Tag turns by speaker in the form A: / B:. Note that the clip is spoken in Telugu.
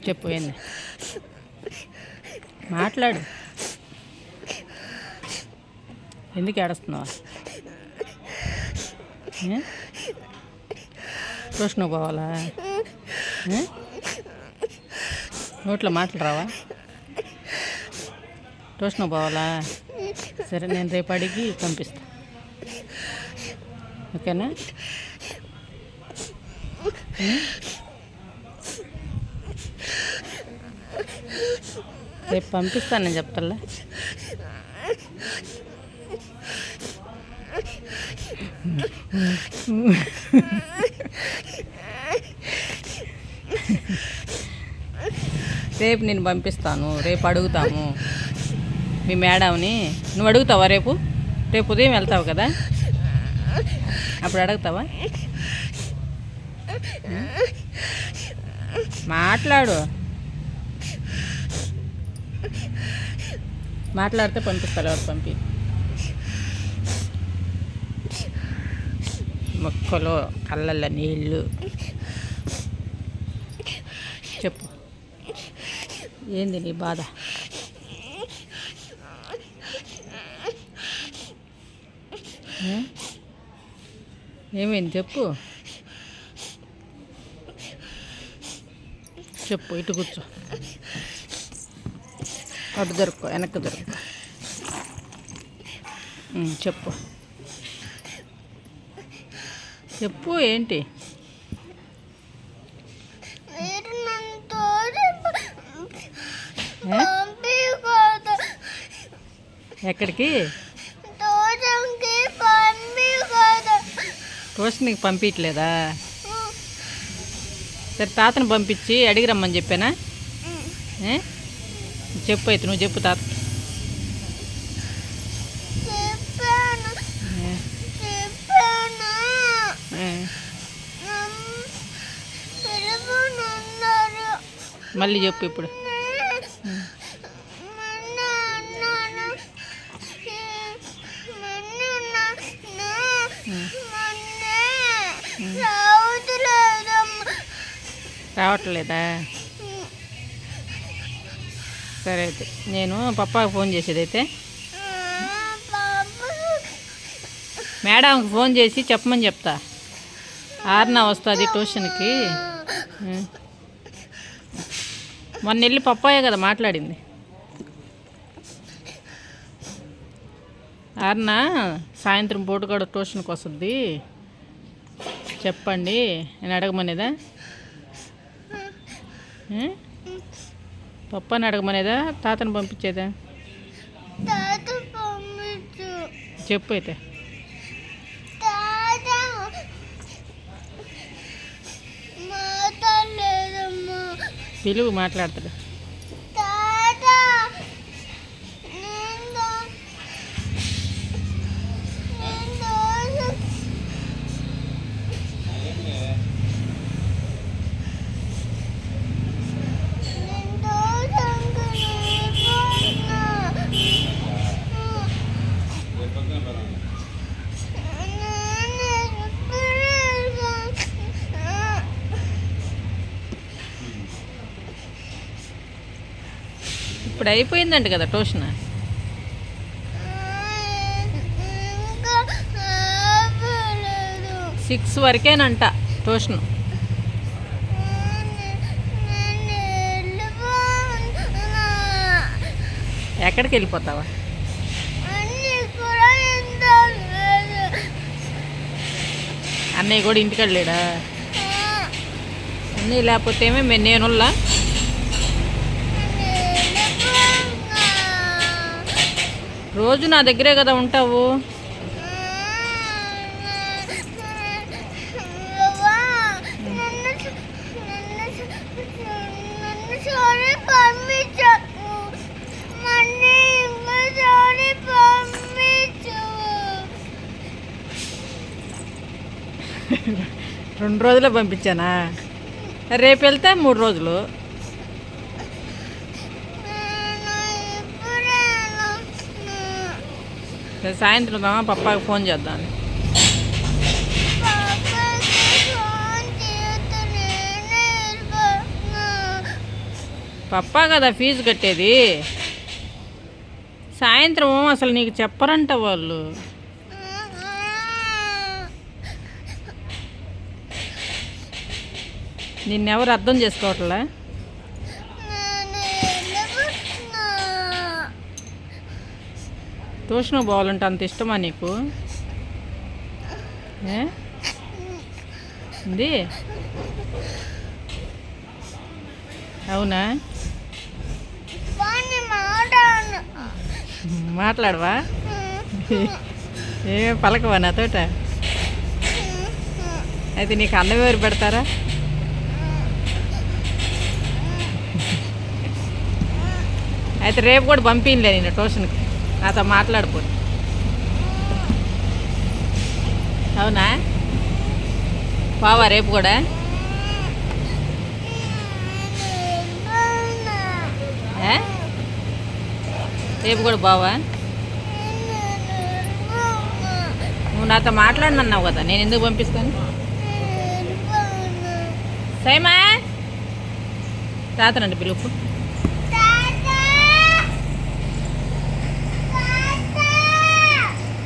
A: చెప్పు ఏంది మాట్లాడు. ఎందుకు ఏడుస్తున్నావా? ట్యూషన్ పోవాలా? నోట్లో మాటలు రావా? ట్యూషన్ పోవాలా? సరే, నేను రేపు అడిగి పంపిస్తా. ఓకేనా? రేపు పంపిస్తాను నేను చెప్తాలే. రేపు నేను పంపిస్తాను. రేపు అడుగుతాము మీ మేడంని. నువ్వు అడుగుతావా రేపు? రేపు ఉదయం వెళ్తావు కదా, అప్పుడు అడుగుతావా? మాట్లాడు. మాట్లాడితే పంపిస్తారు. ఎవరు పంపి మొక్కలు కళ్ళల్లో నీళ్ళు. చెప్పు ఏంది నీ బాధ? ఏమైంది చెప్పు. చెప్పు. ఇటు కూర్చో. అటు దొరుకు, వెనక్కి దొరుకు. చెప్పు చెప్పు ఏంటి? ఎక్కడికి? ట్యూషన్కి పంపించలేదా? సరే, తాతను పంపించి అడిగి రమ్మని చెప్పానా? చెప్పు అయితే, నువ్వు చెప్పు తాత. మళ్ళీ చెప్పు ఇప్పుడు. రావట్లేదా? సరే అయితే నేను పప్పాకి ఫోన్ చేసేది అయితే మేడంకి ఫోన్ చేసి చెప్పమని చెప్తా. ఆర్నా వస్తుంది ట్యూషన్కి. మొన్న వెళ్ళి పప్పాయే కదా మాట్లాడింది. ఆర్నా సాయంత్రం పూట కూడా ట్యూషన్కి వస్తుంది, చెప్పండి నేను అడగమనేదా? పప్పాని అడగమనేదా తాతను పంపించేదా? చెప్పు అయితే. పిలువు, మాట్లాడతాడు. ఇప్పుడు అయిపోయిందంట కదా ట్యూషన్. Six వరకేనంట tuition. ఎక్కడికి వెళ్ళిపోతావా? అన్నయ్య కూడా ఇంటికి వెళ్ళాడా? అన్నయ్య లేకపోతే ఏమే నేనుల్లా. రోజు నా దగ్గరే కదా ఉంటావు. రెండు రోజులే పంపించానా? రేపు వెళ్తే 3 రోజులు. సాయంత్రం పప్పాకి ఫోన్ చేద్దాం. పప్పా కదా ఫీజు కట్టేది. సాయంత్రం అసలు నీకు చెప్పరంట వాళ్ళు. నిన్నెవరు అర్థం చేసుకోవట్లే. ట్యూషన్ పోవాలంటే అంత ఇష్టమా నీకు? ఉంది అవునా? మాట్లాడవా? ఏ పలకవా నాతోట? అయితే నీకు అన్నం ఎవరు పెడతారా? అయితే రేపు కూడా పంపించలే నేను ట్యూషన్కి, నాతో మాట్లాడిపోను. అవునా? బావా రేపు కూడా? రేపు కూడా బావా? నువ్వు నాతో మాట్లాడనన్నావు కదా, నేను ఎందుకు పంపిస్తాను? సైమా తాతనండి పిలుపు.